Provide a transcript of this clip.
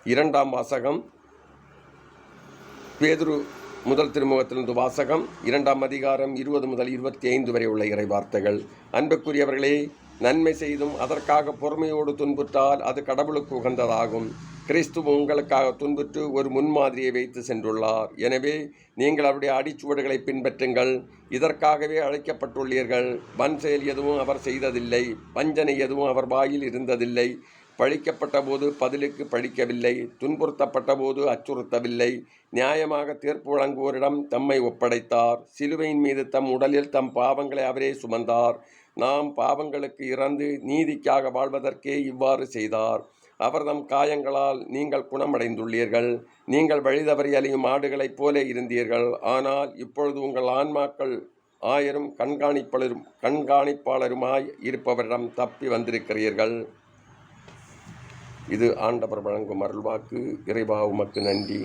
இரண்டாம் வாசகம் பேதுரு முதல் திருமுகத்திலிருந்து வாசகம் 2ஆம் அதிகாரம் 20 முதல் 25 வரை உள்ள இறை வார்த்தைகள். அன்புக்குரியவர்களே, நன்மை செய்தும் அதற்காக பொறுமையோடு துன்புற்றால் அது கடவுளுக்கு உகந்ததாகும். கிறிஸ்துவ உங்களுக்காக துன்புற்று ஒரு முன்மாதிரியை வைத்து சென்றுள்ளார். எனவே நீங்கள் அவருடைய அடிச்சுவடுகளை பின்பற்றுங்கள். இதற்காகவே அழைக்கப்பட்டுள்ளீர்கள். வன் செயல் எதுவும் அவர் செய்ததில்லை, வஞ்சனை எதுவும் அவர் வாயில் இருந்ததில்லை. பழிக்கப்பட்ட போது பதிலுக்கு பழிக்கவில்லை, துன்புறுத்தப்பட்ட போது அச்சுறுத்தவில்லை. நியாயமாக தீர்ப்பு வழங்குவோரிடம் தம்மை ஒப்படைத்தார். சிலுவையின் மீது தம் உடலில் தம் பாவங்களை அவரே சுமந்தார். நாம் பாவங்களுக்கு இறந்து நீதிக்காக வாழ்வதற்கே இவ்வாறு செய்தார். அவர் தம் காயங்களால் நீங்கள் குணமடைந்துள்ளீர்கள். நீங்கள் வழிதவறி அலையும் ஆடுகளைப் போல இருந்தீர்கள். ஆனால் இப்பொழுது உங்கள் ஆன்மாக்கள் 1000 கண்காணிப்பாளருமாய் இருப்பவரிடம் தப்பி வந்திருக்கிறீர்கள். இது ஆண்டவர் வழங்கும் அருள்வாக்கு. இறைவா, உமக்கு நன்றி.